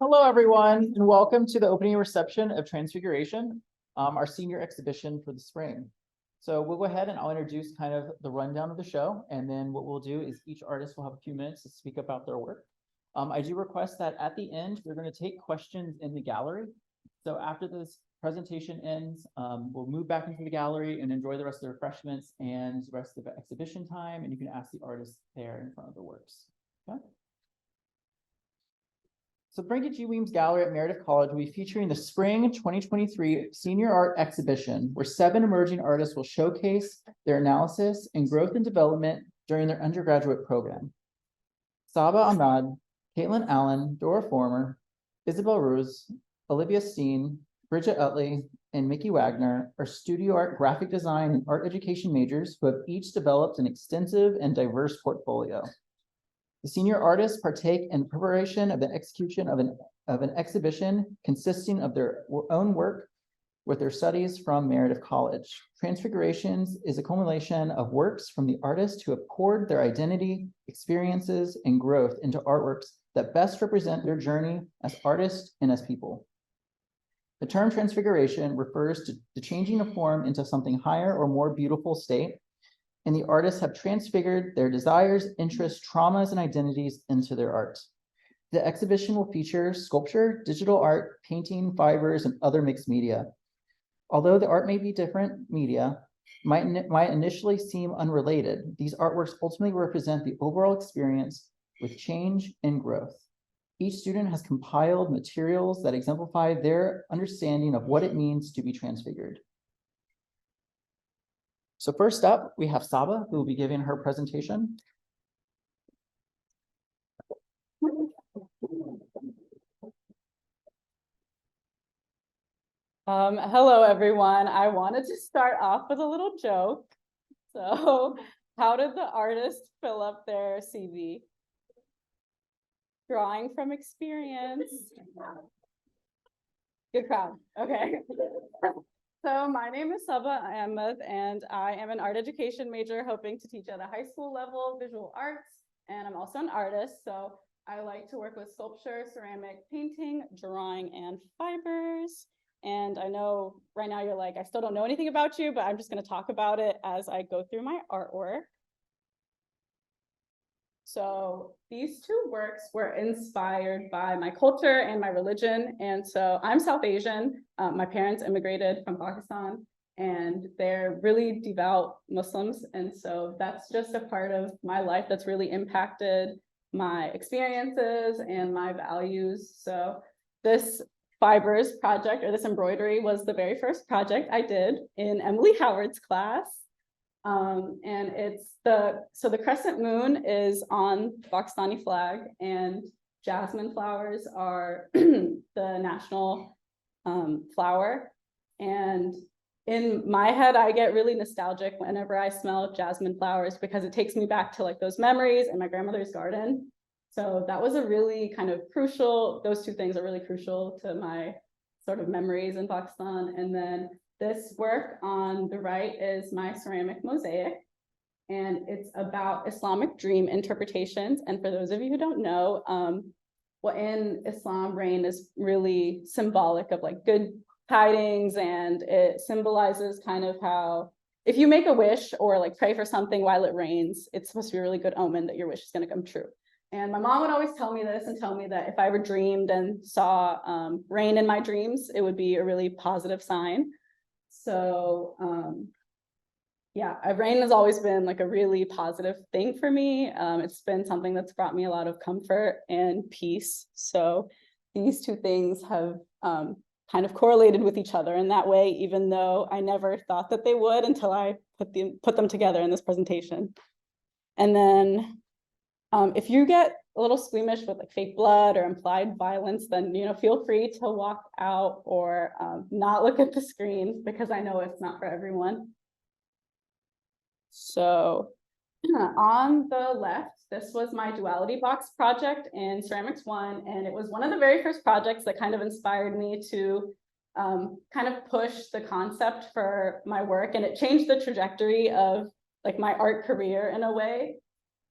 Hello, everyone, and welcome to the opening reception of Transfiguration, our senior exhibition for the spring. So we'll go ahead and I'll introduce kind of the rundown of the show, and then what we'll do is each artist will have a few minutes to speak about their work. I do request that at the end, we're going to take questions in the gallery. So after this presentation ends, we'll move back into the gallery and enjoy the rest of the refreshments and the rest of the exhibition time, and you can ask the artists there in front of the works. Okay. So Brinkett G. Weems Gallery at Meredith College will be featuring the Spring 2023 Senior Art Exhibition, where 7 emerging artists will showcase their analysis and growth and development during their undergraduate program. Saba Ahmad, Caitlin Allen, Dora Former, Isabel Rose, Olivia Steen, Bridget Utley, and Mickey Wagner are studio art, graphic design, and art education majors who have each developed an extensive and diverse portfolio. The senior artists partake in preparation of the execution of an exhibition consisting of their own work with their studies from Meredith College. Transfigurations is a culmination of works from the artists who have poured their identity, experiences, and growth into artworks that best represent their journey as artists and as people. The term transfiguration refers to the changing of form into something higher or more beautiful state, and the artists have transfigured their desires, interests, traumas, and identities into their art. The exhibition will feature sculpture, digital art, painting, fibers, and other mixed media. Although the art may be different media, might initially seem unrelated, these artworks ultimately represent the overall experience with change and growth. Each student has compiled materials that exemplify their understanding of what it means to be transfigured. So first up, we have Saba, who will be giving her presentation. Hello, everyone. I wanted to start off with a little joke. So how did the artist fill up their CV? Drawing from experience. Good crowd. Okay. So my name is Saba Ahmed, and I am an art education major hoping to teach at a high school level visual arts, and I'm also an artist, so I like to work with sculpture, ceramic, painting, drawing, and fibers. And I know right now you're like, I still don't know anything about you, but I'm just going to talk about it as I go through my artwork. So these 2 works were inspired by my culture and my religion. And so I'm South Asian. My parents immigrated from Pakistan, and they're really devout Muslims. And so that's just a part of my life that's really impacted my experiences and my values. So this fibers project, or this embroidery, was the very first project I did in Emily Howard's class. And it's so the crescent moon is on the Pakistani flag, and jasmine flowers are the national flower. And in my head, I get really nostalgic whenever I smell jasmine flowers because it takes me back to like those memories in my grandmother's garden. So that was a really kind of crucial, those 2 things are really crucial to my sort of memories in Pakistan. And then this work on the right is my ceramic mosaic, and it's about Islamic dream interpretations. And for those of you who don't know, well, in Islam, rain is really symbolic of like good tidings, and it symbolizes kind of how if you make a wish or like pray for something while it rains, it's supposed to be a really good omen that your wish is going to come true. And my mom would always tell me this and tell me that if I ever dreamed and saw rain in my dreams, it would be a really positive sign. So yeah, rain has always been like a really positive thing for me. It's been something that's brought me a lot of comfort and peace. So these 2 things have kind of correlated with each other in that way, even though I never thought that they would until I put them together in this presentation. And then if you get a little squeamish with like fake blood or implied violence, then feel free to walk out or not look at the screen, because I know it's not for everyone. So on the left, this was my duality box project in Ceramics 1, and it was one of the very first projects that kind of inspired me to kind of push the concept for my work, and it changed the trajectory of like my art career in a way,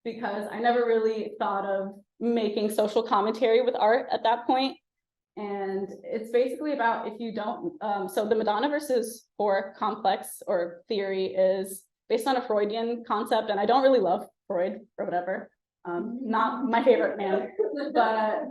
because I never really thought of making social commentary with art at that point. And it's basically about if you don't, so the Madonna versus Four complex or theory is based on a Freudian concept, and I don't really love Freud or whatever. Not my favorite man, but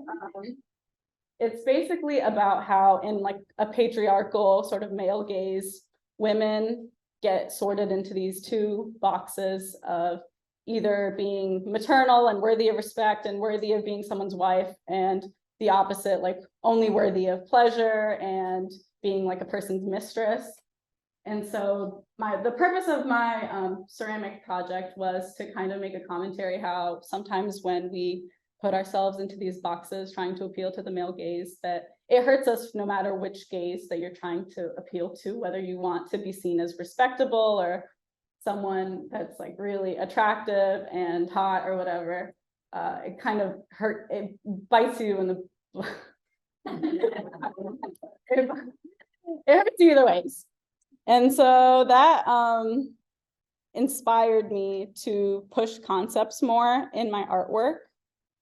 it's basically about how in like a patriarchal sort of male gaze, women get sorted into these two boxes of either being maternal and worthy of respect and worthy of being someone's wife, and the opposite, like only worthy of pleasure and being like a person's mistress. And so the purpose of my ceramic project was to kind of make a commentary how sometimes when we put ourselves into these boxes trying to appeal to the male gaze, that it hurts us no matter which gaze that you're trying to appeal to, whether you want to be seen as respectable or someone that's like really attractive and hot or whatever. It kind of it bites you in the it hurts you either ways. And so that inspired me to push concepts more in my artwork.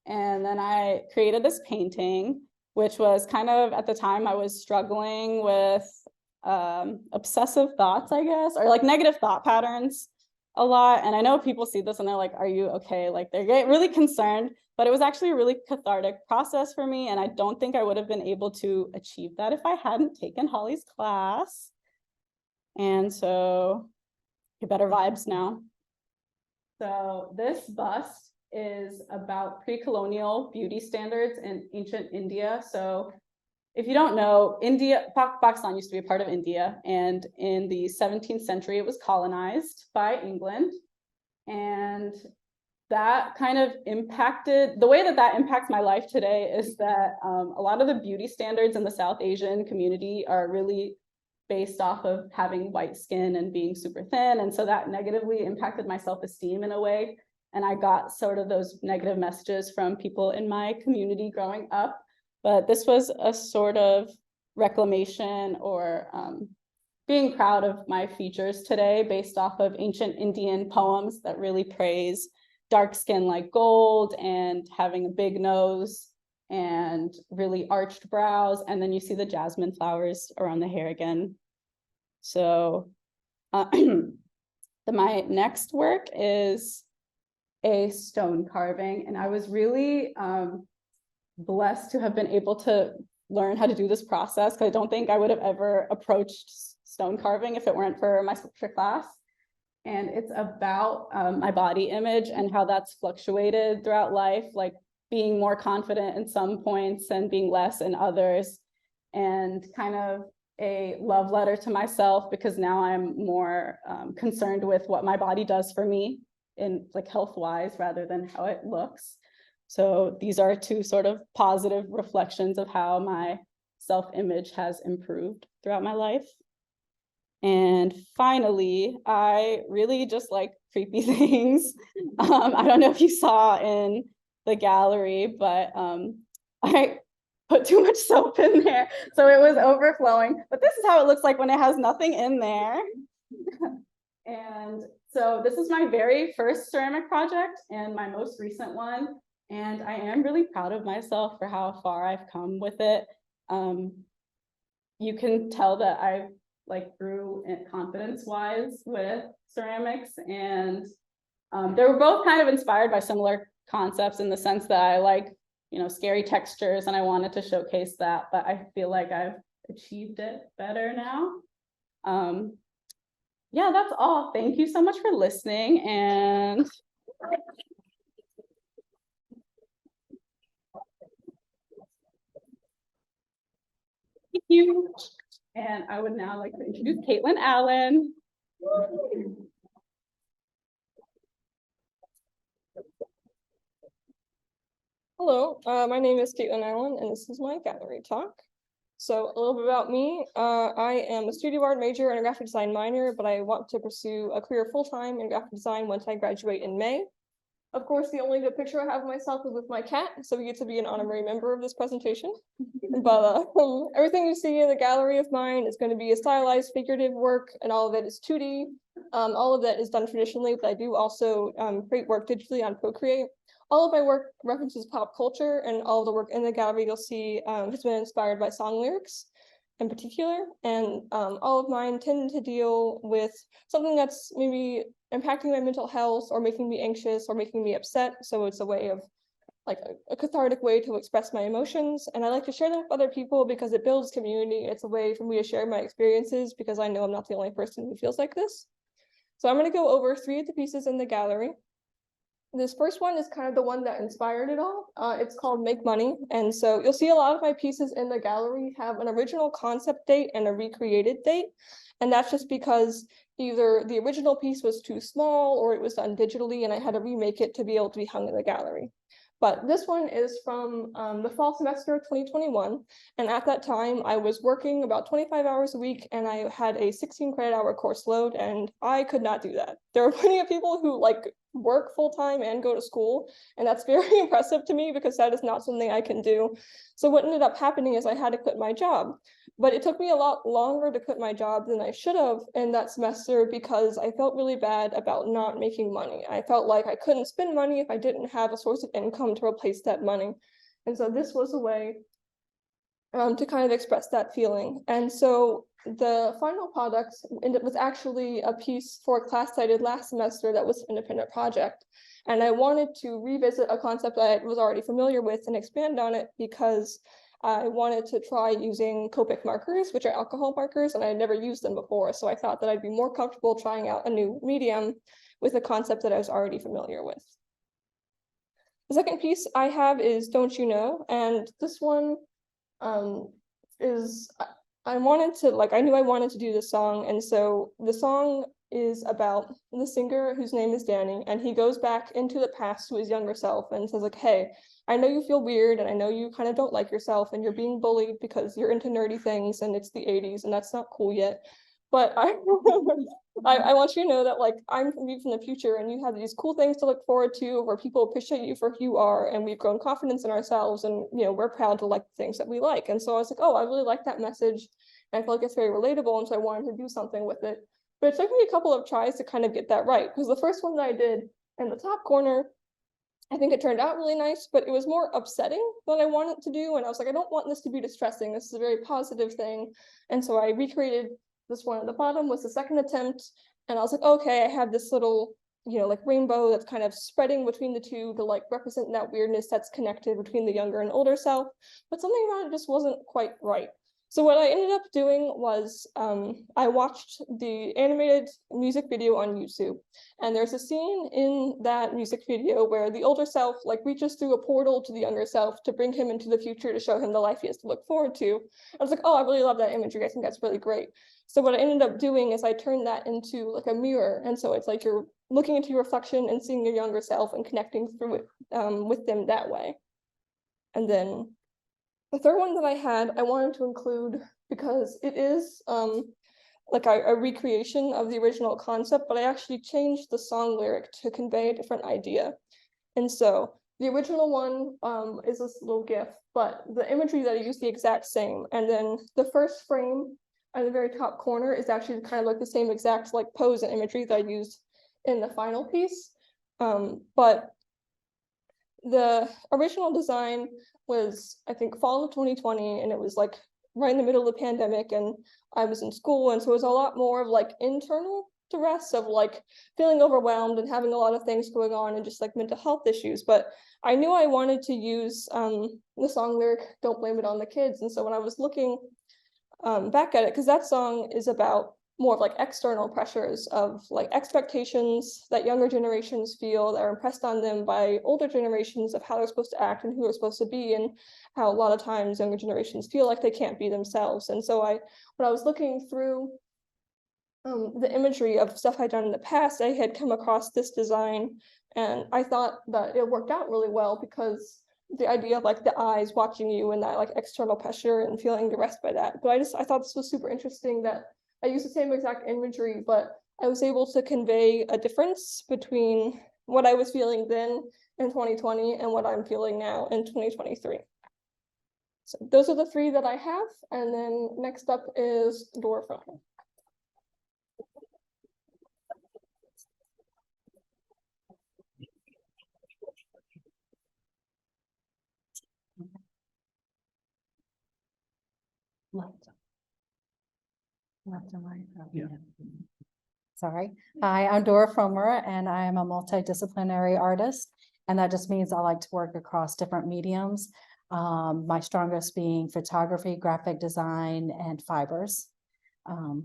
And then I created this painting, which was kind of, at the time I was struggling with obsessive thoughts, I guess, or like negative thought patterns a lot. And I know people see this and they're like, are you okay? Like they're getting really concerned, but it was actually a really cathartic process for me. And I don't think I would have been able to achieve that if I hadn't taken Holly's class. And so get better vibes now. So this bust is about pre-colonial beauty standards in ancient India. So if you don't know, Pakistan used to be a part of India, and in the 17th century, it was colonized by England. And that kind of impacted, the way that impacts my life today is that a lot of the beauty standards in the South Asian community are really based off of having white skin and being super thin. And so that negatively impacted my self-esteem in a way. And I got sort of those negative messages from people in my community growing up. But this was a sort of reclamation or being proud of my features today based off of ancient Indian poems that really praise dark skin like gold and having a big nose and really arched brows. And then you see the jasmine flowers around the hair again. So my next work is a stone carving. And I was really blessed to have been able to learn how to do this process, because I don't think I would have ever approached stone carving if it weren't for my sculpture class. And it's about my body image and how that's fluctuated throughout life, like being more confident in some points and being less in others, and kind of a love letter to myself, because now I'm more concerned with what my body does for me in like health-wise rather than how it looks. So these are two sort of positive reflections of how my self-image has improved throughout my life. And finally, I really just like creepy things. I don't know if you saw in the gallery, but I put too much soap in there, so it was overflowing. But this is how it looks like when it has nothing in there. And so this is my very first ceramic project and my most recent one. And I am really proud of myself for how far I've come with it. You can tell that I've like grew confidence-wise with ceramics, and they were both kind of inspired by similar concepts in the sense that I like, scary textures, and I wanted to showcase that, but I feel like I've achieved it better now. Yeah, that's all. Thank you so much for listening, and thank you. And I would now like to introduce Caitlin Allen. Hello, my name is Caitlin Allen, and this is my gallery talk. So a little bit about me. I am a studio art major and a graphic design minor, but I want to pursue a career full-time in graphic design once I graduate in May. Of course, the only good picture I have of myself is with my cat, so we get to be an honorary member of this presentation. But everything you see in the gallery of mine is going to be a stylized figurative work, and all of it is 2D. All of that is done traditionally, but I do also create work digitally on Procreate. All of my work references pop culture, and all of the work in the gallery you'll see has been inspired by song lyrics in particular. And all of mine tend to deal with something that's maybe impacting my mental health or making me anxious or making me upset. So it's a way of like a cathartic way to express my emotions. And I like to share them with other people because it builds community. It's a way for me to share my experiences because I know I'm not the only person who feels like this. So I'm going to go over 3 of the pieces in the gallery. This first one is kind of the one that inspired it all. It's called Make Money. And so you'll see a lot of my pieces in the gallery have an original concept date and a recreated date. And that's just because either the original piece was too small or it was done digitally and I had to remake it to be able to be hung in the gallery. But this one is from the fall semester of 2021. And at that time, I was working about 25 hours a week and I had a 16 credit hour course load and I could not do that. There are plenty of people who like work full time and go to school. And that's very impressive to me because that is not something I can do. So what ended up happening is I had to quit my job. But it took me a lot longer to quit my job than I should have in that semester because I felt really bad about not making money. I felt like I couldn't spend money if I didn't have a source of income to replace that money. And so this was a way to kind of express that feeling. And so the final product was actually a piece for a class I did last semester that was an independent project. And I wanted to revisit a concept I was already familiar with and expand on it because I wanted to try using Copic markers, which are alcohol markers, and I had never used them before. So I thought that I'd be more comfortable trying out a new medium with a concept that I was already familiar with. The second piece I have is Don't You Know? And this one is, I knew I wanted to do this song. And so the song is about the singer whose name is Danny, and he goes back into the past to his younger self and says like, hey, I know you feel weird and I know you kind of don't like yourself and you're being bullied because you're into nerdy things and it's the 80s and that's not cool yet. But I want you to know that like I'm from you from the future and you have these cool things to look forward to where people appreciate you for who you are and we've grown confidence in ourselves and we're proud to like the things that we like. And so I was like, oh, I really like that message. And I feel like it's very relatable. And so I wanted to do something with it. But it took me a couple of tries to kind of get that right because the first one that I did in the top corner, I think it turned out really nice, but it was more upsetting than I wanted to do. And I was like, I don't want this to be distressing. This is a very positive thing. And so I recreated this one at the bottom was the second attempt. And I was like, okay, I have this little, like rainbow that's kind of spreading between the two to like represent that weirdness that's connected between the younger and older self. But something about it just wasn't quite right. So what I ended up doing was I watched the animated music video on YouTube, and there's a scene in that music video where the older self like reaches through a portal to the younger self to bring him into the future to show him the life he has to look forward to. I was like, oh, I really love that imagery. I think that's really great. So what I ended up doing is I turned that into like a mirror, and so it's like you're looking into your reflection and seeing your younger self and connecting through it with them that way. And then the third one that I wanted to include because it is like a recreation of the original concept, but I actually changed the song lyric to convey a different idea. And so the original one is this little GIF, but the imagery that I used the exact same. And then the first frame at the very top corner is actually kind of like the same exact like pose and imagery that I used in the final piece. But the original design was, I think, fall of 2020, and it was like right in the middle of the pandemic, and I was in school, and so it was a lot more of like internal duress of like feeling overwhelmed and having a lot of things going on and just like mental health issues. But I knew I wanted to use the song lyric, Don't Blame It on the Kids. And so when I was looking back at it, because that song is about more of like external pressures of like expectations that younger generations feel that are impressed on them by older generations of how they're supposed to act and who they're supposed to be, and how a lot of times younger generations feel like they can't be themselves. And so when I was looking through the imagery of stuff I'd done in the past, I had come across this design, and I thought that it worked out really well because the idea of like the eyes watching you and that like external pressure and feeling duressed by that. But I thought this was super interesting that I used the same exact imagery, but I was able to convey a difference between what I was feeling then in 2020 and what I'm feeling now in 2023. So those are the 3 that I have. And then next up is door frame. Left. Left and right. Yeah. Sorry. Hi, I'm Dora Fromer, and I am a multidisciplinary artist. And that just means I like to work across different mediums. My strongest being photography, graphic design, and fibers. The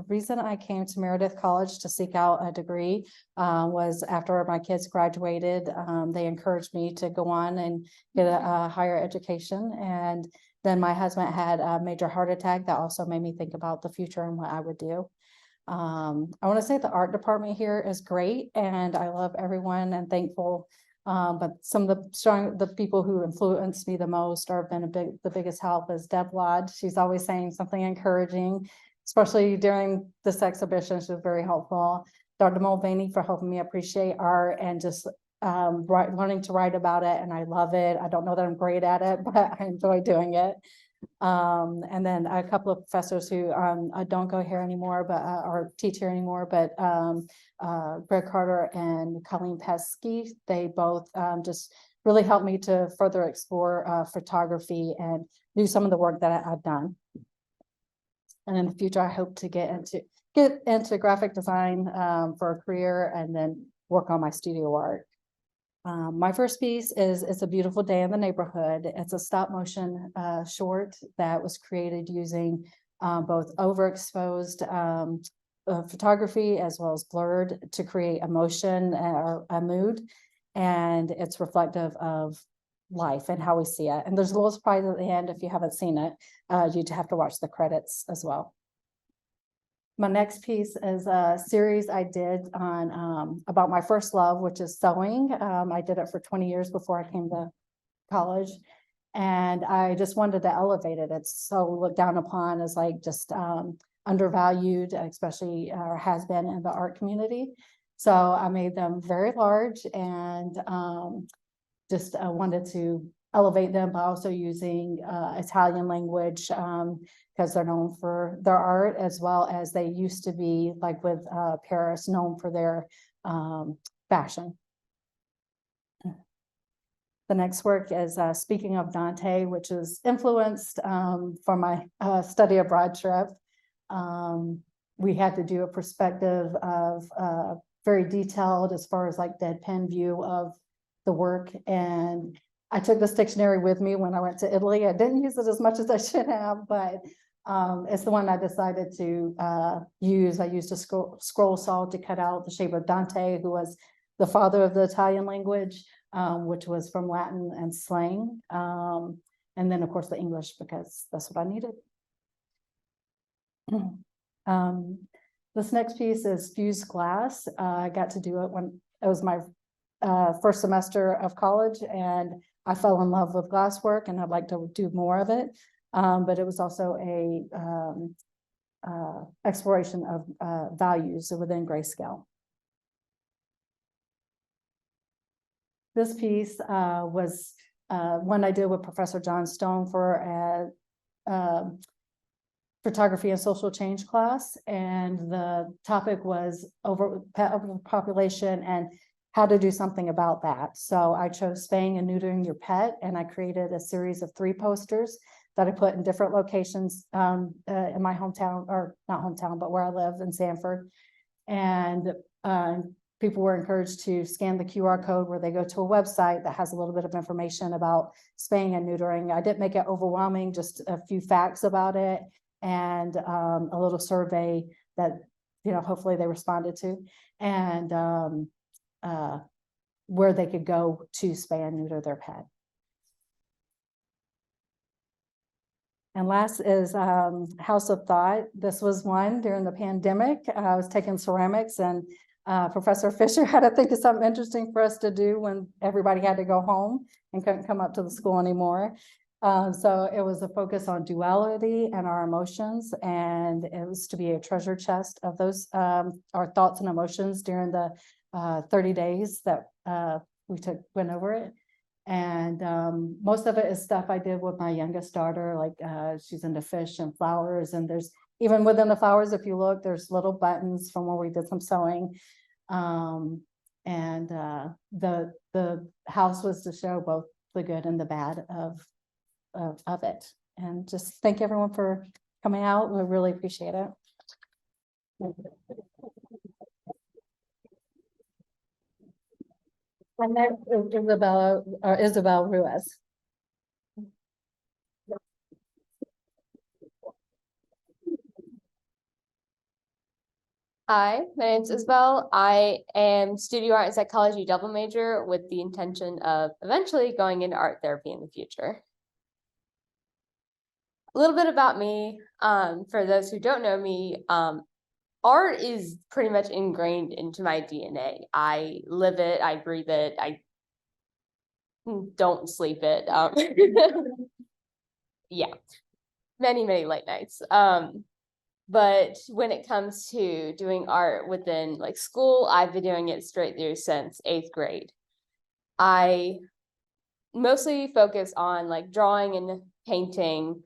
reason I came to Meredith College to seek out a degree was after my kids graduated, they encouraged me to go on and get a higher education. And then my husband had a major heart attack that also made me think about the future and what I would do. I want to say the art department here is great and I love everyone and thankful. But some of the people who influenced me the most or have been the biggest help is Deb Lodge. She's always saying something encouraging, especially during this exhibition. She was very helpful. Dr. Mulvaney for helping me appreciate art and just learning to write about it. And I love it. I don't know that I'm great at it, but I enjoy doing it. And then a couple of professors who don't go here anymore, but or teach here anymore, but Greg Carter and Colleen Pesky, they both just really helped me to further explore photography and do some of the work that I've done. And in the future, I hope to get into graphic design for a career and then work on my studio art. My first piece is It's a Beautiful Day in the Neighborhood. It's a stop motion short that was created using both overexposed photography as well as blurred to create emotion or a mood. And it's reflective of life and how we see it. And there's a little surprise at the end. If you haven't seen it, you'd have to watch the credits as well. My next piece is a series I did on about my first love, which is sewing. I did it for 20 years before I came to college. And I just wanted to elevate it. It's so looked down upon as like just undervalued, especially has been in the art community. So I made them very large and just wanted to elevate them by also using Italian language because they're known for their art, as well as they used to be, like with Paris, known for their fashion. The next work is Speaking of Dante, which is influenced from my study abroad trip. We had to do a perspective of very detailed as far as like deadpan view of the work. And I took this dictionary with me when I went to Italy. I didn't use it as much as I should have, but it's the one I decided to use. I used a scroll saw to cut out the shape of Dante, who was the father of the Italian language, which was from Latin and slang. And then, of course, the English, because that's what I needed. This next piece is fused glass. I got to do it when it was my first semester of college, and I fell in love with glasswork and I'd like to do more of it. But it was also a exploration of values within grayscale. This piece was one I did with Professor John Stone for a photography and social change class. And the topic was overpopulation and how to do something about that. So I chose spaying and neutering your pet, and I created a series of 3 posters that I put in different locations in my hometown, or not hometown, but where I live in Sanford. And people were encouraged to scan the QR code where they go to a website that has a little bit of information about spaying and neutering. I didn't make it overwhelming, just a few facts about it and a little survey that, hopefully they responded to. And where they could go to spay and neuter their pet. And last is House of Thought. This was one during the pandemic. I was taking ceramics, and Professor Fisher had to think of something interesting for us to do when everybody had to go home and couldn't come up to the school anymore. So it was a focus on duality and our emotions, and it was to be a treasure chest of those our thoughts and emotions during the 30 days that we went over it. And most of it is stuff I did with my youngest daughter, like she's into fish and flowers, and there's even within the flowers, if you look, there's little buttons from where we did some sewing. And the house was to show both the good and the bad of it. And just thank everyone for coming out. We really appreciate it. And there is Isabel Ruiz. Hi, my name's Isabel. I am studio art and psychology double major with the intention of eventually going into art therapy in the future. A little bit about me, for those who don't know me, art is pretty much ingrained into my DNA. I live it, I breathe it, I don't sleep it. Yeah, many late nights. But when it comes to doing art within like school, I've been doing it straight through since 8th grade. I mostly focus on like drawing and painting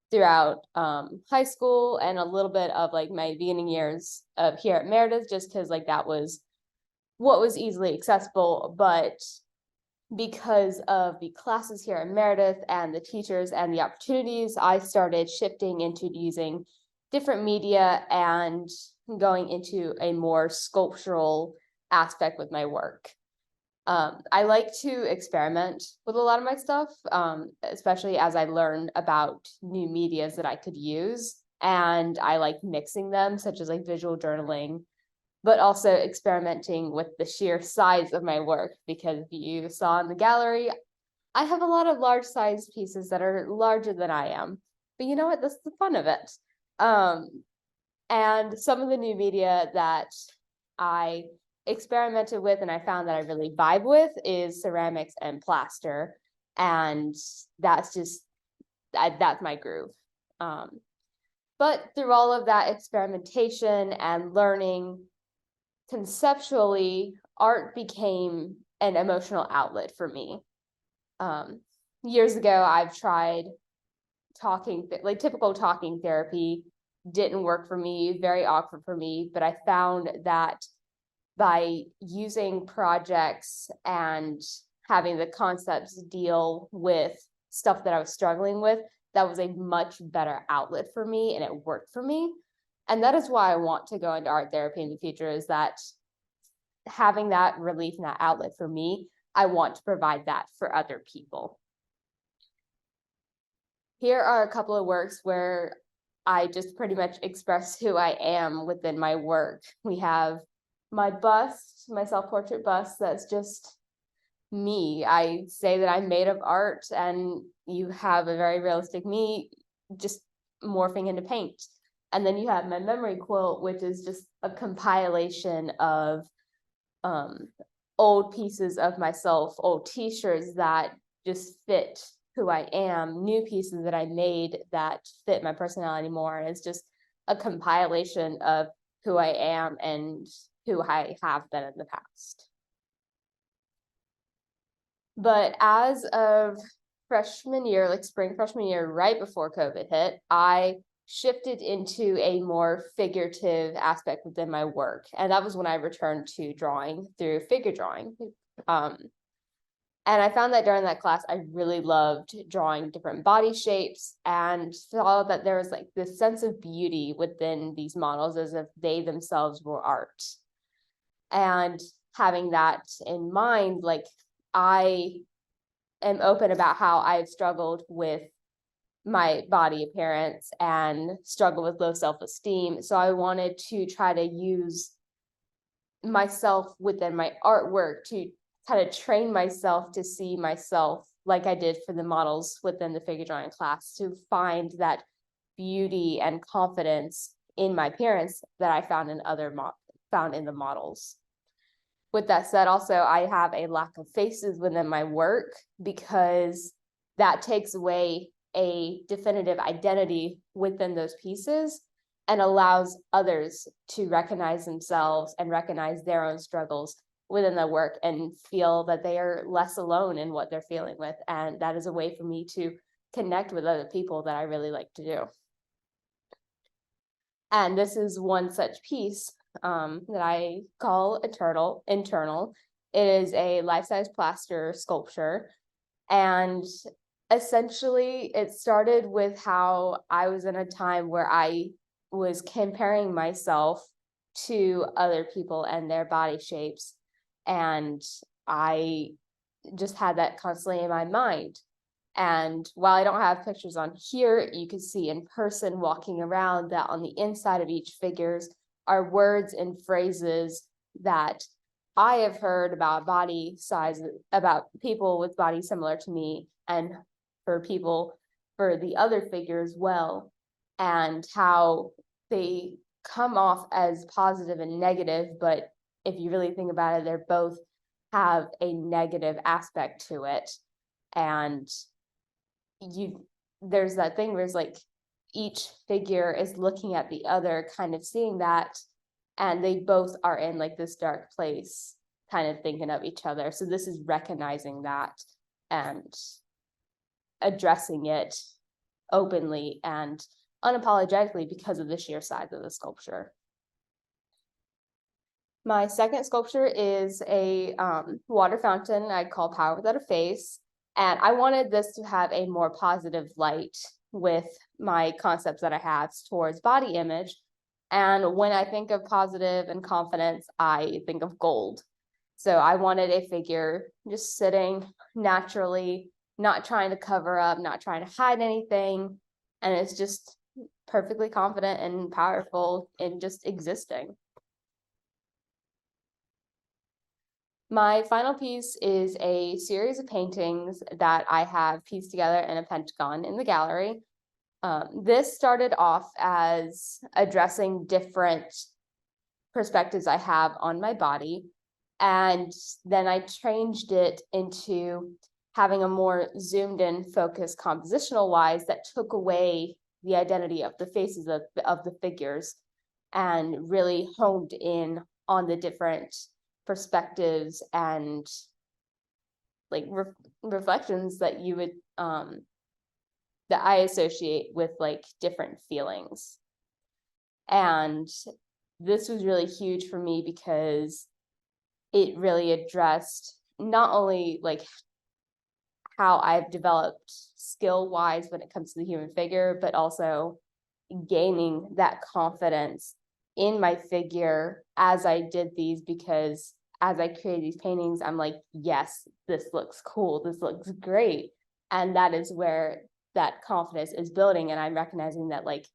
throughout high school and a little bit of like my beginning years of here at Meredith, just because like that was what was easily accessible. But because of the classes here at Meredith and the teachers and the opportunities, I started shifting into using different media and going into a more sculptural aspect with my work. I like to experiment with a lot of my stuff, especially as I learn about new medias that I could use. And I like mixing them, such as like visual journaling, but also experimenting with the sheer size of my work, because you saw in the gallery, I have a lot of large size pieces that are larger than I am. But you know what? That's the fun of it. And some of the new media that I experimented with and I found that I really vibe with is ceramics and plaster. And that's just, that's my groove. But through all of that experimentation and learning, conceptually, art became an emotional outlet for me. Years ago, I've tried talking, like typical talking therapy, didn't work for me, very awkward for me, but I found that by using projects and having the concepts deal with stuff that I was struggling with, that was a much better outlet for me and it worked for me. And that is why I want to go into art therapy in the future, is that having that relief and that outlet for me, I want to provide that for other people. Here are a couple of works where I just pretty much express who I am within my work. We have my bust, my self-portrait bust, that's just me. I say that I'm made of art, and you have a very realistic me just morphing into paint. And then you have my memory quilt, which is just a compilation of old pieces of myself, old t-shirts that just fit who I am, new pieces that I made that fit my personality more. And it's just a compilation of who I am and who I have been in the past. But as of freshman year, like spring freshman year, right before COVID hit, I shifted into a more figurative aspect within my work. And that was when I returned to drawing through figure drawing. And I found that during that class, I really loved drawing different body shapes and saw that there was like this sense of beauty within these models as if they themselves were art. And having that in mind, like I am open about how I've struggled with my body appearance and struggle with low self-esteem. So I wanted to try to use myself within my artwork to kind of train myself to see myself like I did for the models within the figure drawing class, to find that beauty and confidence in my appearance that I found in the models. With that said, also, I have a lack of faces within my work because that takes away a definitive identity within those pieces and allows others to recognize themselves and recognize their own struggles within the work and feel that they are less alone in what they're feeling with. And that is a way for me to connect with other people that I really like to do. And this is one such piece that I call internal. It is a life-size plaster sculpture. And essentially, it started with how I was in a time where I was comparing myself to other people and their body shapes. And I just had that constantly in my mind. And while I don't have pictures on here, you can see in person walking around that on the inside of each figures are words and phrases that I have heard about body size, about people with bodies similar to me, and for people for the other figure as well, and how they come off as positive and negative, but if you really think about it, they're both have a negative aspect to it. And there's that thing where it's like each figure is looking at the other, kind of seeing that, and they both are in like this dark place, kind of thinking of each other. So this is recognizing that and addressing it openly and unapologetically because of the sheer size of the sculpture. My second sculpture is a water fountain I call Power Without a Face. And I wanted this to have a more positive light with my concepts that I have towards body image. And when I think of positive and confidence, I think of gold. So I wanted a figure just sitting naturally, not trying to cover up, not trying to hide anything. And it's just perfectly confident and powerful in just existing. My final piece is a series of paintings that I have pieced together in a pentagon in the gallery. This started off as addressing different perspectives I have on my body, and then I changed it into having a more zoomed in focus compositional wise that took away the identity of the faces of the figures and really honed in on the different perspectives and like reflections that you would that I associate with like different feelings. And this was really huge for me because it really addressed not only like how I've developed skill wise when it comes to the human figure, but also gaining that confidence in my figure as I did these, because as I created these paintings, I'm like, yes, this looks cool, this looks great. And that is where that confidence is building. And I'm recognizing that like,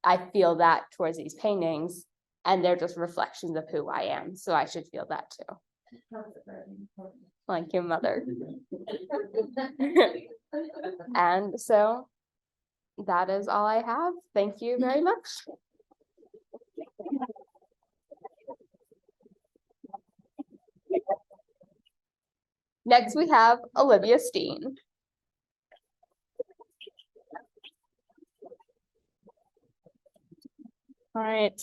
I feel that towards these paintings and they're just reflections of who I am. So I should feel that too. Like your mother. And so that is all I have. Thank you very much. Next, we have Olivia Steen. All right.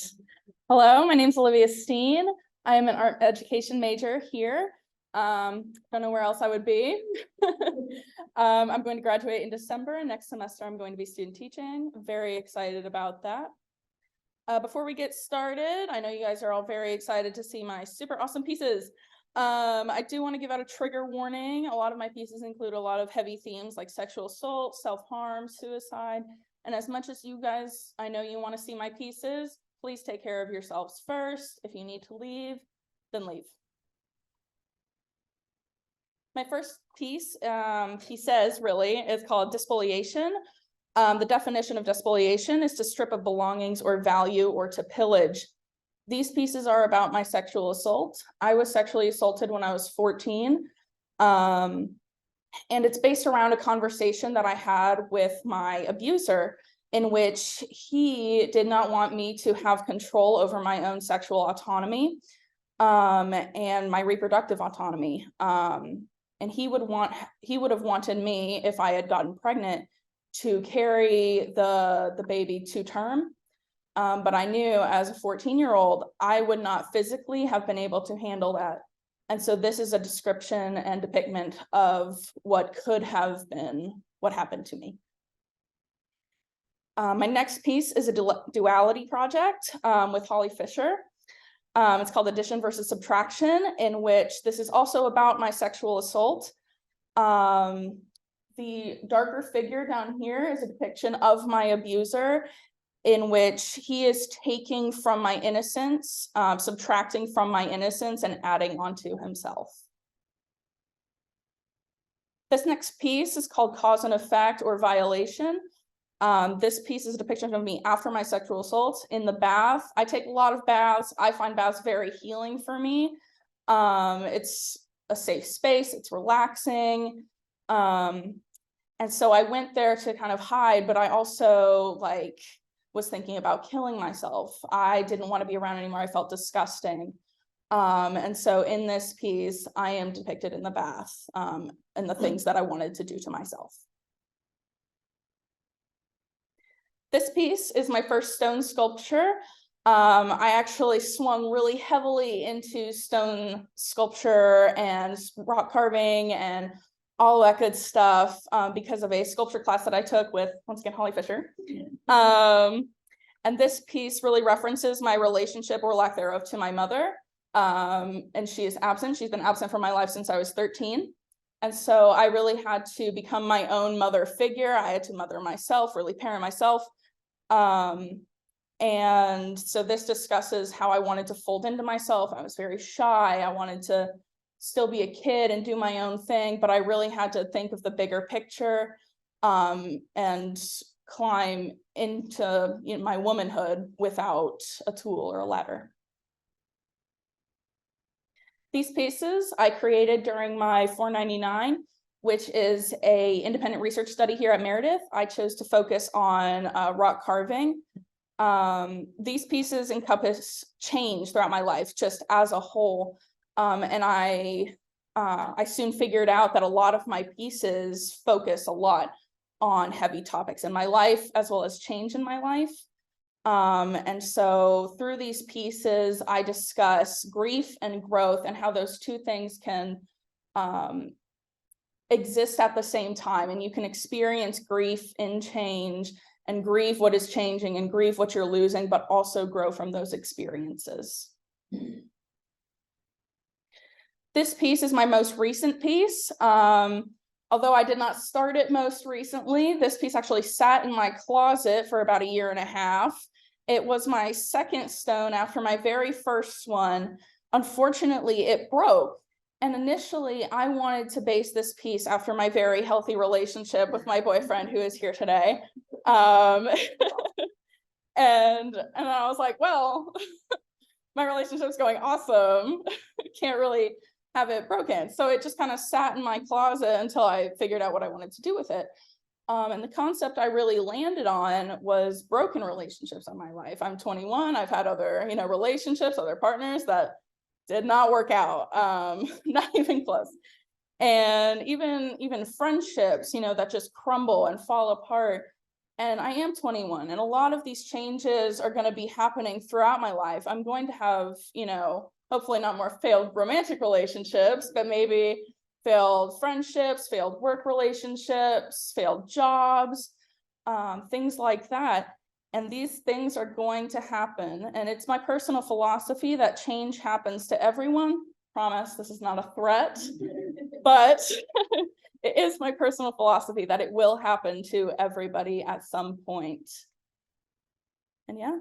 Hello, my name's Olivia Steen. I am an art education major here. Don't know where else I would be. I'm going to graduate in December, and next semester I'm going to be student teaching. I'm very excited about that. Before we get started, I know you guys are all very excited to see my super awesome pieces. I do want to give out a trigger warning. A lot of my pieces include a lot of heavy themes like sexual assault, self-harm, suicide. And as much as you guys, I know you want to see my pieces, please take care of yourselves first. If you need to leave, then leave. My first piece, he says really, is called despoliation. The definition of despoliation is to strip of belongings or value or to pillage. These pieces are about my sexual assault. I was sexually assaulted when I was 14. And it's based around a conversation that I had with my abuser, in which he did not want me to have control over my own sexual autonomy and my reproductive autonomy. And he would have wanted me, if I had gotten pregnant, to carry the baby to term. But I knew as a 14-year-old, I would not physically have been able to handle that. And so this is a description and depiction of what could have been what happened to me. My next piece is a duality project with Holly Fisher. It's called Addition versus Subtraction, in which this is also about my sexual assault. The darker figure down here is a depiction of my abuser, in which he is taking from my innocence, subtracting from my innocence and adding onto himself. This next piece is called Cause and Effect or Violation. This piece is a depiction of me after my sexual assault in the bath. I take a lot of baths. I find baths very healing for me. It's a safe space, it's relaxing. And so I went there to kind of hide, but I also like was thinking about killing myself. I didn't want to be around anymore. I felt disgusting. And so in this piece, I am depicted in the bath, and the things that I wanted to do to myself. This piece is my first stone sculpture. I actually swung really heavily into stone sculpture and rock carving and all that good stuff because of a sculpture class that I took with, once again, Holly Fisher. And this piece really references my relationship or lack thereof to my mother. And she is absent. She's been absent from my life since I was 13. And so I really had to become my own mother figure. I had to mother myself, really parent myself. And so this discusses how I wanted to fold into myself. I was very shy. I wanted to still be a kid and do my own thing, but I really had to think of the bigger picture, and climb into, you know, my womanhood without a tool or a ladder. These pieces I created during my 499, which is an independent research study here at Meredith. I chose to focus on rock carving. These pieces encompass change throughout my life, just as a whole. And I soon figured out that a lot of my pieces focus a lot on heavy topics in my life, as well as change in my life. And so through these pieces, I discuss grief and growth and how those two things can exist at the same time. And you can experience grief in change and grieve what is changing and grieve what you're losing, but also grow from those experiences. This piece is my most recent piece. Although I did not start it most recently, this piece actually sat in my closet for about 1.5 years. It was my second stone after my very first one. Unfortunately, it broke. And initially, I wanted to base this piece after my very healthy relationship with my boyfriend, who is here today. And I was like, well, my relationship's going awesome. Can't really have it broken. So it just kind of sat in my closet until I figured out what I wanted to do with it. And the concept I really landed on was broken relationships in my life. I'm 21. I've had other, relationships, other partners that did not work out, not even close. And even friendships, that just crumble and fall apart. And I am 21, and a lot of these changes are going to be happening throughout my life. I'm going to have, hopefully not more failed romantic relationships, but maybe failed friendships, failed work relationships, failed jobs, things like that. And these things are going to happen. And it's my personal philosophy that change happens to everyone. Promise, this is not a threat, but it is my personal philosophy that it will happen to everybody at some point. And yeah,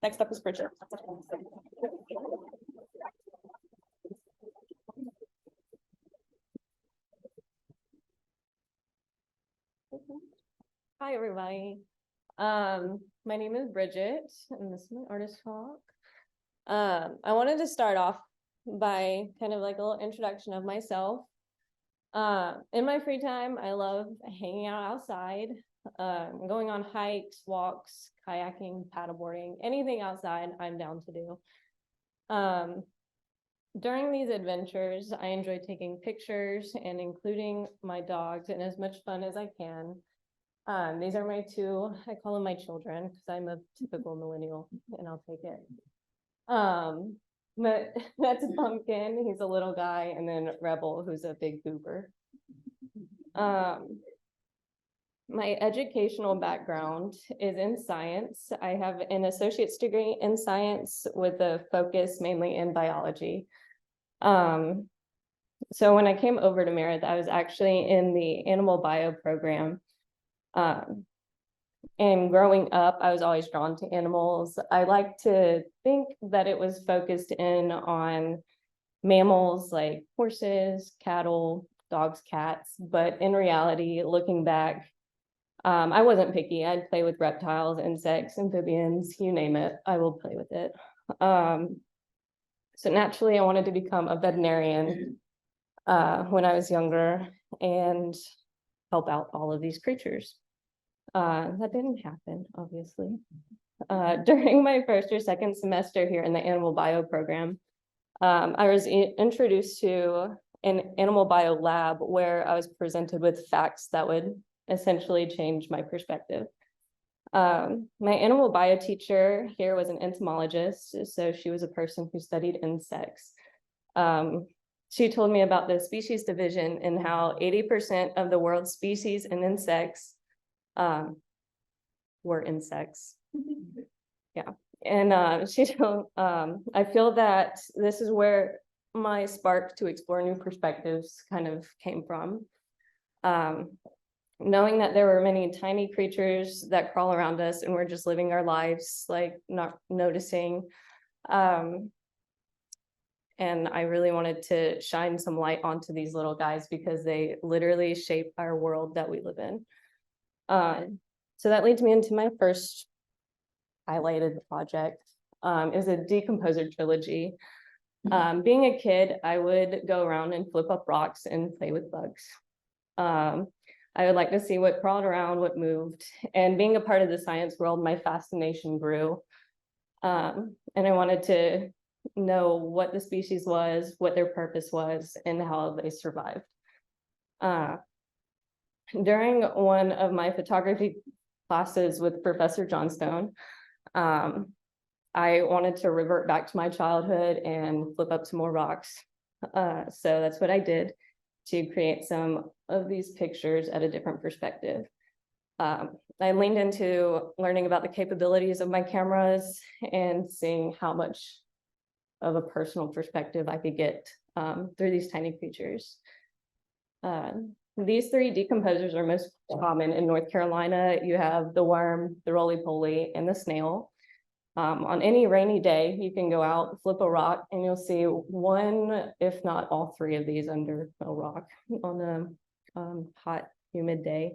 next up is Bridget. Hi, everybody. My name is Bridget, and this is my artist talk. I wanted to start off by kind of like a little introduction of myself. In my free time, I love hanging out outside, going on hikes, walks, kayaking, paddleboarding, anything outside I'm down to do. During these adventures, I enjoy taking pictures and including my dogs in as much fun as I can. These are my two, I call them my children because I'm a typical millennial and I'll take it. But that's Pumpkin, he's a little guy, and then Rebel, who's a big goober. My educational background is in science. I have an associate's degree in science with a focus mainly in biology. So when I came over to Meredith, I was actually in the animal bio program. And growing up, I was always drawn to animals. I like to think that it was focused in on mammals like horses, cattle, dogs, cats. But in reality, looking back, I wasn't picky. I'd play with reptiles, insects, amphibians, you name it, I will play with it. So naturally, I wanted to become a veterinarian when I was younger and help out all of these creatures. That didn't happen, obviously. During my first or second semester here in the animal bio program, I was introduced to an animal bio lab where I was presented with facts that would essentially change my perspective. My animal bio teacher here was an entomologist, so she was a person who studied insects. She told me about the species division and how 80% of the world's species and insects were insects. Yeah, and she told, I feel that this is where my spark to explore new perspectives kind of came from. Knowing that there were many tiny creatures that crawl around us and we're just living our lives, like not noticing. And I really wanted to shine some light onto these little guys because they literally shape our world that we live in. So that leads me into my first highlighted project. Is a decomposer trilogy. Being a kid, I would go around and flip up rocks and play with bugs. I would like to see what crawled around, what moved, and being a part of the science world, my fascination grew. And I wanted to know what the species was, what their purpose was, and how they survived. During one of my photography classes with Professor Johnstone, I wanted to revert back to my childhood and flip up some more rocks. So that's what I did to create some of these pictures at a different perspective. I leaned into learning about the capabilities of my cameras and seeing how much of a personal perspective I could get through these tiny creatures. These three decomposers are most common in North Carolina. You have the worm, the roly-poly, and the snail. On any rainy day, you can go out, flip a rock, and you'll see one, if not all three of these under a rock on a hot, humid day.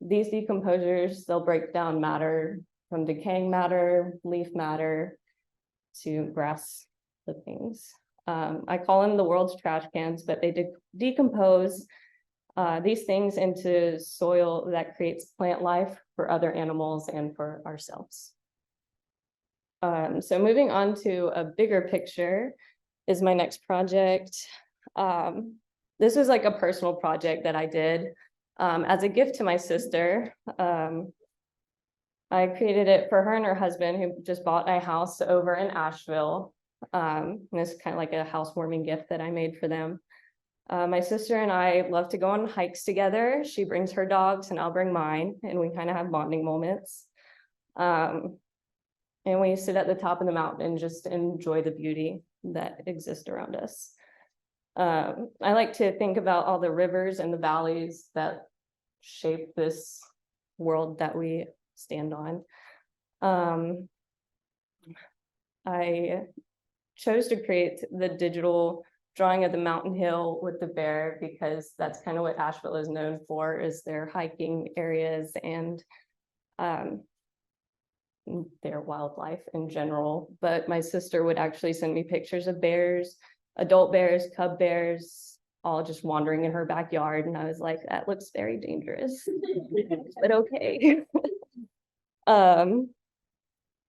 These decomposers, they'll break down matter from decaying matter, leaf matter, to grass clippings. I call them the world's trash cans, but they decompose these things into soil that creates plant life for other animals and for ourselves. So moving on to a bigger picture is my next project. This was like a personal project that I did as a gift to my sister. I created it for her and her husband who just bought a house over in Asheville. And this is kind of like a housewarming gift that I made for them. My sister and I love to go on hikes together. She brings her dogs and I'll bring mine, and we kind of have bonding moments. And we sit at the top of the mountain and just enjoy the beauty that exists around us. I like to think about all the rivers and the valleys that shape this world that we stand on. I chose to create the digital drawing of the mountain hill with the bear because that's kind of what Asheville is known for, is their hiking areas and their wildlife in general. But my sister would actually send me pictures of bears, adult bears, cub bears, all just wandering in her backyard. And I was like, that looks very dangerous, but okay. So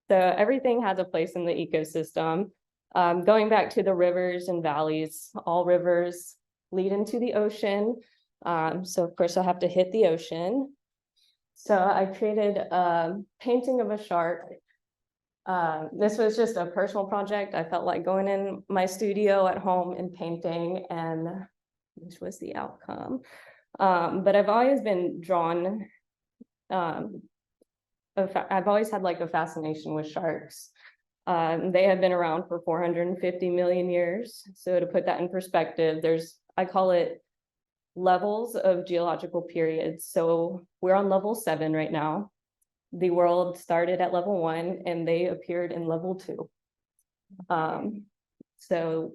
everything has a place in the ecosystem. Going back to the rivers and valleys, all rivers lead into the ocean. So of course I have to hit the ocean. So I created a painting of a shark. This was just a personal project. I felt like going in my studio at home and painting, and this was the outcome. But I've always been drawn, I've always had like a fascination with sharks. They have been around for 450 million years. So to put that in perspective, I call it levels of geological periods. So we're on level 7 right now. The world started at level 1 and they appeared in level 2. So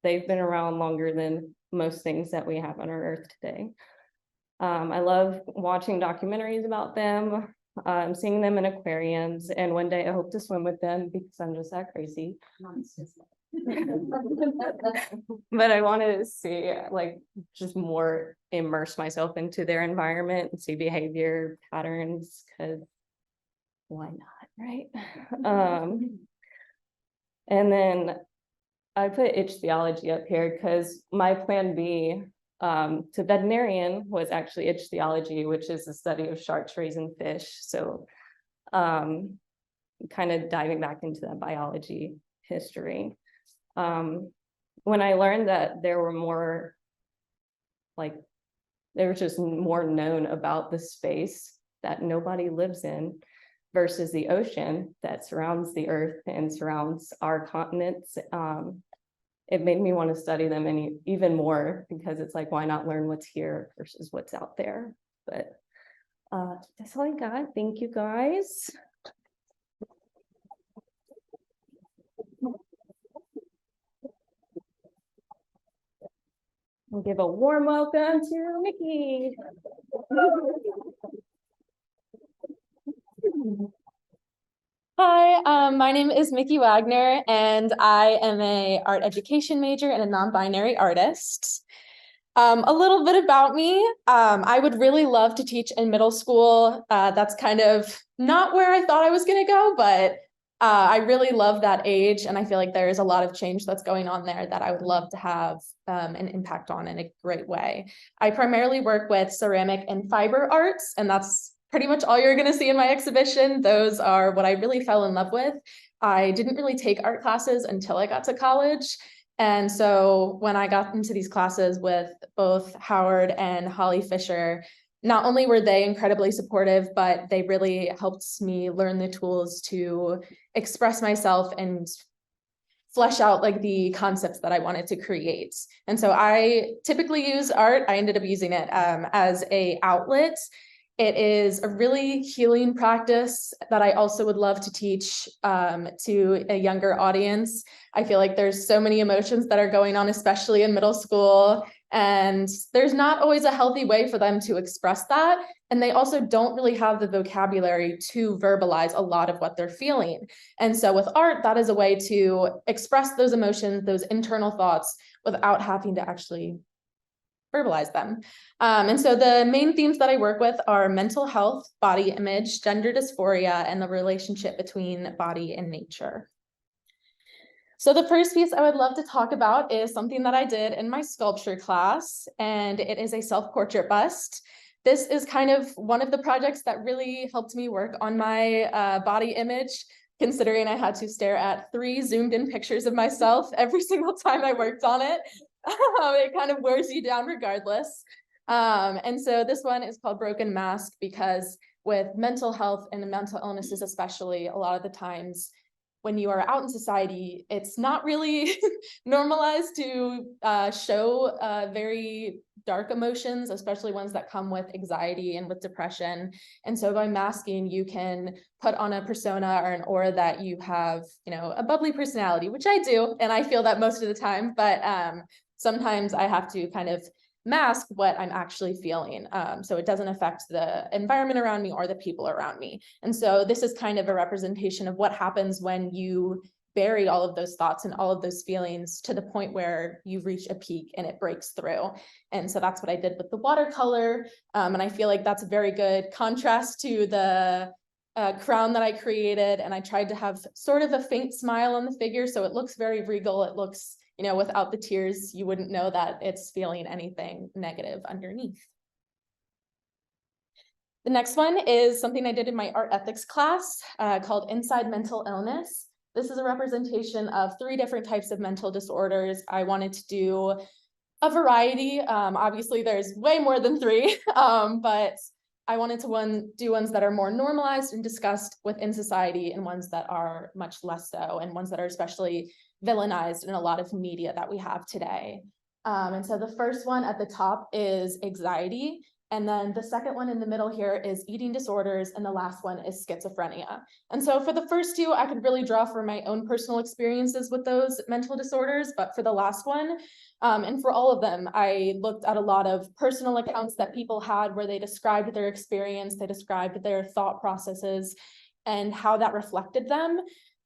they've been around longer than most things that we have on our Earth today. I love watching documentaries about them, seeing them in aquariums, and one day I hope to swim with them because I'm just that crazy. But I want to see, like, just more immerse myself into their environment and see behavior patterns, because why not, right? And then I put ichthyology up here because my plan B to veterinarian was actually ichthyology, which is the study of sharks raising fish. So kind of diving back into that biology history. When I learned that there were more, like, there was just more known about the space that nobody lives in versus the ocean that surrounds the Earth and surrounds our continents, it made me want to study them even more, because it's like, why not learn what's here versus what's out there? But that's all I got. Thank you, guys. I'll give a warm welcome to Mickey. Hi, my name is Mickey Wagner, and I am a art education major and a non-binary artist. A little bit about me, I would really love to teach in middle school. That's kind of not where I thought I was going to go, but I really love that age, and I feel like there is a lot of change that's going on there that I would love to have an impact on in a great way. I primarily work with ceramic and fiber arts, and that's pretty much all you're going to see in my exhibition. Those are what I really fell in love with. I didn't really take art classes until I got to college. And so when I got into these classes with both Howard and Holly Fisher, not only were they incredibly supportive, but they really helped me learn the tools to express myself and flesh out like the concepts that I wanted to create. And so I typically use art. I ended up using it as an outlet. It is a really healing practice that I also would love to teach to a younger audience. I feel like there's so many emotions that are going on, especially in middle school, and there's not always a healthy way for them to express that. And they also don't really have the vocabulary to verbalize a lot of what they're feeling. And so with art, that is a way to express those emotions, those internal thoughts, without having to actually verbalize them. And so the main themes that I work with are mental health, body image, gender dysphoria, and the relationship between body and nature. So the first piece I would love to talk about is something that I did in my sculpture class, and it is a self-portrait bust. This is kind of one of the projects that really helped me work on my body image, considering I had to stare at 3 zoomed in pictures of myself every single time I worked on it. It kind of wears you down regardless. And so this one is called Broken Mask, because with mental health and mental illnesses, especially, a lot of the times when you are out in society, it's not really normalized to show very dark emotions, especially ones that come with anxiety and with depression. And so by masking, you can put on a persona or an aura that you have, you know, a bubbly personality, which I do, and I feel that most of the time, but sometimes I have to kind of mask what I'm actually feeling, so it doesn't affect the environment around me or the people around me. And so this is kind of a representation of what happens when you bury all of those thoughts and all of those feelings to the point where you reach a peak and it breaks through. And so that's what I did with the watercolor, and I feel like that's a very good contrast to the crown that I created. And I tried to have sort of a faint smile on the figure, so it looks very regal. It looks, you know, without the tears, you wouldn't know that it's feeling anything negative underneath. The next one is something I did in my art ethics class called Inside Mental Illness. This is a representation of 3 different types of mental disorders. I wanted to do a variety. Obviously, there's way more than 3, but I wanted to do ones that are more normalized and discussed within society, and ones that are much less so, and ones that are especially villainized in a lot of media that we have today. And so the first one at the top is anxiety. And then the second one in the middle here is eating disorders. And the last one is schizophrenia. And so for the first two, I could really draw from my own personal experiences with those mental disorders. But for the last one, and for all of them, I looked at a lot of personal accounts that people had where they described their experience, they described their thought processes and how that reflected them.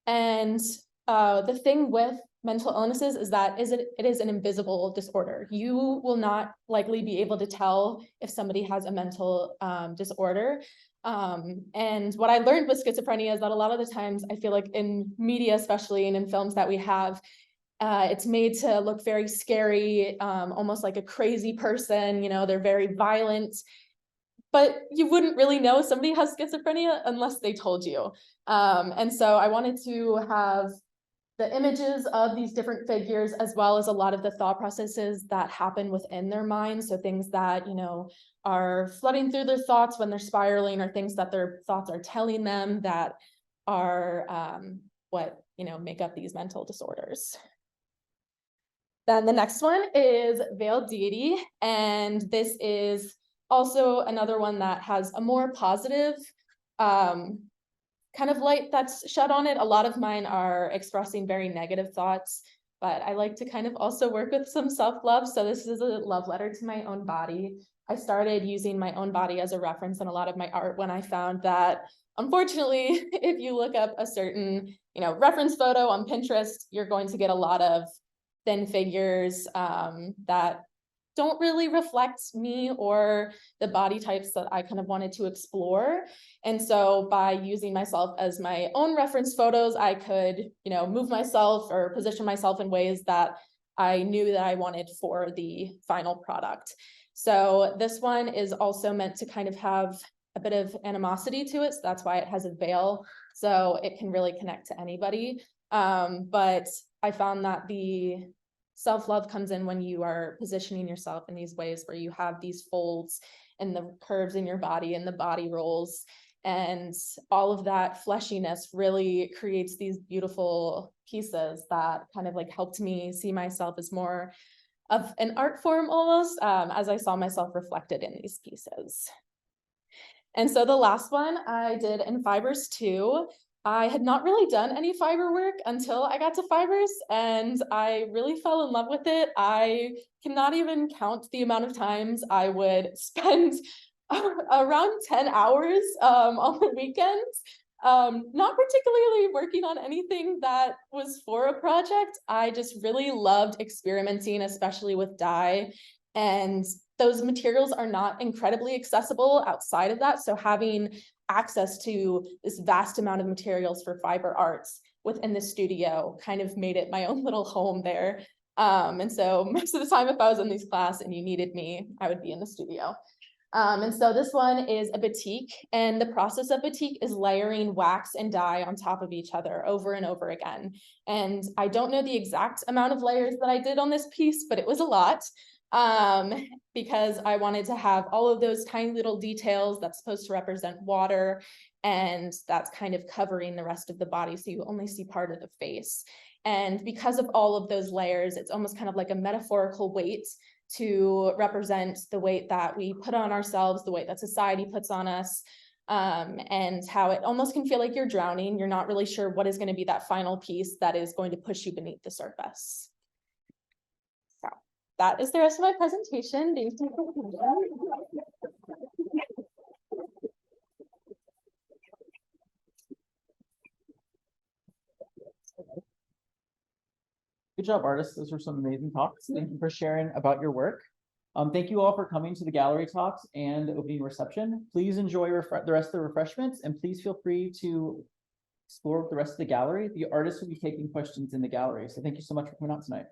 And the thing with mental illnesses is that it is an invisible disorder. You will not likely be able to tell if somebody has a mental disorder. And what I learned with schizophrenia is that a lot of the times I feel like in media, especially and in films that we have, it's made to look very scary, almost like a crazy person, you know, they're very violent. But you wouldn't really know somebody has schizophrenia unless they told you. And so I wanted to have the images of these different figures, as well as a lot of the thought processes that happen within their minds. So things that, you know, are flooding through their thoughts when they're spiraling, or things that their thoughts are telling them that are what, you know, make up these mental disorders. Then the next one is veiled deity. And this is also another one that has a more positive kind of light that's shed on it. A lot of mine are expressing very negative thoughts, but I like to kind of also work with some self-love. So this is a love letter to my own body. I started using my own body as a reference in a lot of my art when I found that, unfortunately, if you look up a certain, you know, reference photo on Pinterest, you're going to get a lot of thin figures that don't really reflect me or the body types that I kind of wanted to explore. And so by using myself as my own reference photos, I could, you know, move myself or position myself in ways that I knew that I wanted for the final product. So this one is also meant to kind of have a bit of animosity to it. So that's why it has a veil. So it can really connect to anybody. But I found that the self-love comes in when you are positioning yourself in these ways where you have these folds and the curves in your body and the body rolls, and all of that fleshiness really creates these beautiful pieces that kind of like helped me see myself as more of an art form almost, as I saw myself reflected in these pieces. And so the last one I did in fibers too. I had not really done any fiber work until I got to fibers, and I really fell in love with it. I cannot even count the amount of times I would spend around 10 hours on the weekends, not particularly working on anything that was for a project. I just really loved experimenting, especially with dye. And those materials are not incredibly accessible outside of that. So having access to this vast amount of materials for fiber arts within the studio kind of made it my own little home there. And so most of the time, if I was in these class and you needed me, I would be in the studio. And so this one is a batik, and the process of batik is layering wax and dye on top of each other over and over again. And I don't know the exact amount of layers that I did on this piece, but it was a lot. Because I wanted to have all of those tiny little details that's supposed to represent water, and that's kind of covering the rest of the body, so you only see part of the face. And because of all of those layers, it's almost kind of like a metaphorical weight to represent the weight that we put on ourselves, the weight that society puts on us, and how it almost can feel like you're drowning. You're not really sure what is going to be that final piece that is going to push you beneath the surface. So that is the rest of my presentation. Thank you. Good job, artists. Those were some amazing talks. Thank you for sharing about your work. Thank you all for coming to the gallery talks and opening reception. Please enjoy the rest of the refreshments, and please feel free to explore the rest of the gallery. The artists will be taking questions in the gallery. So thank you so much for coming out tonight.